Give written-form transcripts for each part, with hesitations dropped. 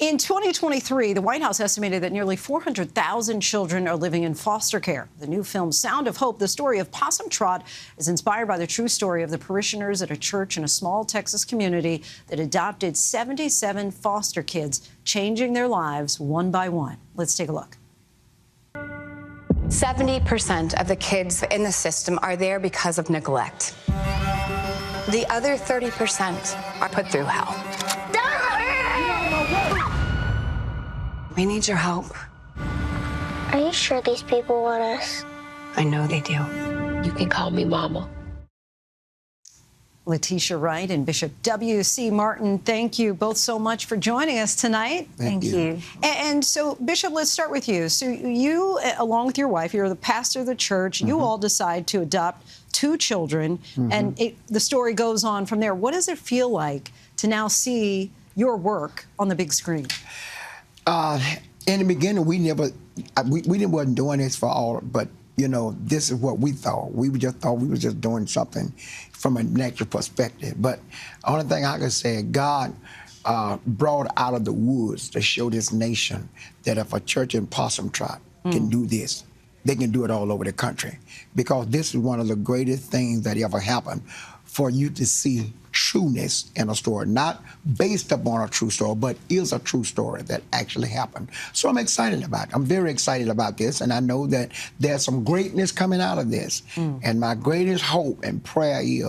In 2023, the White House estimated that nearly 400,000 children are living in foster care. The new film, Sound of Hope, the story of Possum Trot, is inspired by the true story of the parishioners at a church in a small Texas community that adopted 77 foster kids, changing their lives one by one. Let's take a look. 70% of the kids in the system are there because of neglect. The other 30% are put through hell. We need your help. Are you sure these people want us? I know they do. You can call me Mama. Letitia Wright and Bishop W.C. Martin, thank you both so much for joining us tonight. Thank you. And so, Bishop, let's start with you. So you, along with your wife, you're the pastor of the church. You all decide to adopt 2 children, and the story goes on from there. What does it feel like to now see your work on the big screen? In the beginning, we wasn't doing this for all, but you know, this is what we thought. We just thought we were just doing something from a natural perspective. But the only thing I can say, God brought out of the woods to show this nation that if a church in Possum Trot can do this, they can do it all over the country. Because this is one of the greatest things that ever happened, for you to see trueness in a story, not based upon a true story, but is a true story that actually happened. So I'm excited about it. I'm very excited about this, and I know that there's some greatness coming out of this. And my greatest hope and prayer is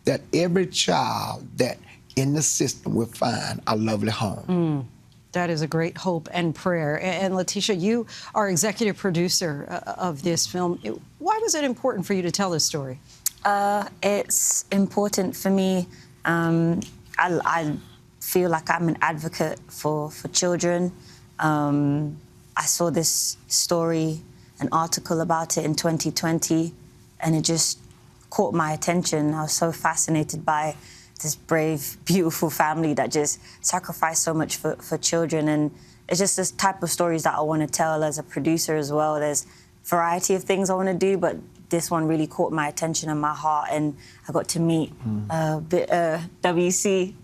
that every child that in the system will find a lovely home. That is a great hope and prayer. And Letitia, you are executive producer of this film. Why was it important for you to tell this story? It's important for me. I feel like I'm an advocate for children. I saw this story, an article about it in 2020, and it just caught my attention. I was so fascinated by this brave, beautiful family that just sacrificed so much for children. And it's just this type of stories that I want to tell as a producer as well. There's a variety of things I want to do, but this one really caught my attention and my heart, and I got to meet W.C.,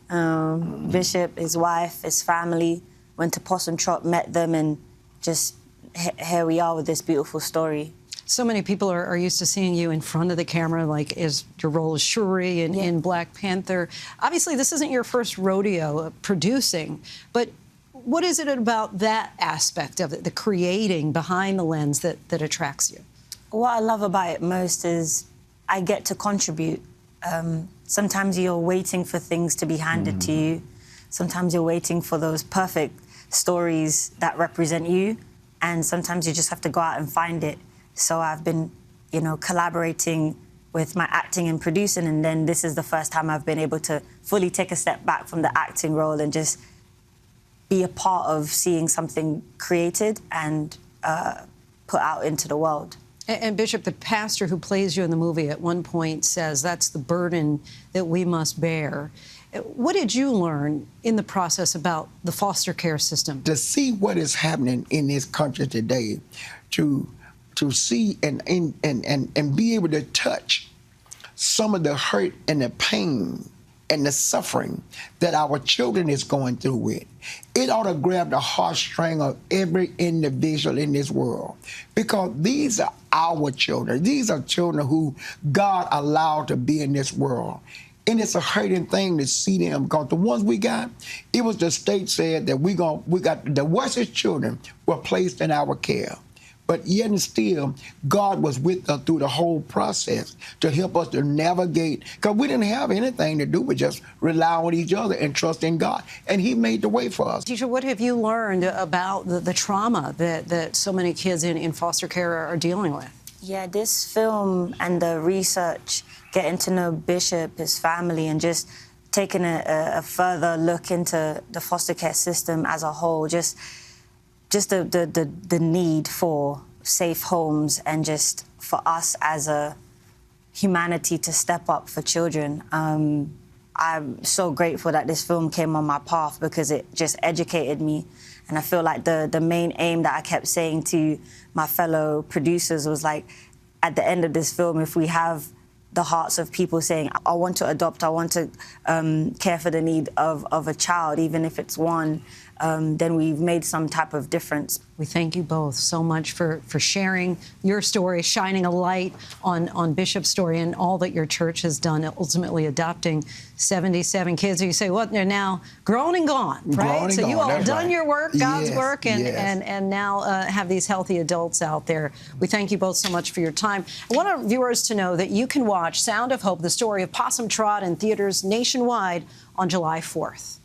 Bishop, his wife, his family, went to Possum Trot, met them, and just here we are with this beautiful story. So many people are used to seeing you in front of the camera, like your role as Shuri in Black Panther. Obviously, this isn't your first rodeo producing, but what is it about that aspect of it, the creating behind the lens, that attracts you? What I love about it most is I get to contribute. Sometimes you're waiting for things to be handed to you. Sometimes you're waiting for those perfect stories that represent you. And sometimes you just have to go out and find it. So I've been, collaborating with my acting and producing. And then this is the first time I've been able to fully take a step back from the acting role and just be a part of seeing something created and put out into the world. And Bishop, the pastor who plays you in the movie at one point says that's the burden that we must bear. What did you learn in the process about the foster care system? To see what is happening in this country today, to see and be able to touch some of the hurt and the pain and the suffering that our children is going through with, it ought to grab the heartstring of every individual in this world. Because these are our children. These are children who God allowed to be in this world. And it's a hurting thing to see them, because the ones we got, it was the state said that we got the worstest children were placed in our care. But yet and still, God was with us through the whole process to help us to navigate, because we didn't have anything to do but just rely on each other and trust in God. And He made the way for us. Teacher, what have you learned about the trauma that so many kids in foster care are dealing with? Yeah, this film and the research, getting to know Bishop, his family, and just taking a further look into the foster care system as a whole, just the need for safe homes and just for us as a humanity to step up for children. I'm so grateful that this film came on my path, because it just educated me. And I feel like the main aim that I kept saying to my fellow producers was like, at the end of this film, if we have the hearts of people saying, I want to adopt, I want to care for the need of a child, even if it's one, then we've made some type of difference. We thank you both so much for sharing your story, shining a light on Bishop's story and all that your church has done, ultimately adopting 77 kids. You say, well, they're now grown and gone, right? Grown and so you gone, all that's done right. your work, God's Yes, work, and, yes. and now have these healthy adults out there. We thank you both so much for your time. I want our viewers to know that you can watch Sound of Hope, the story of Possum Trot in theaters nationwide on July 4th.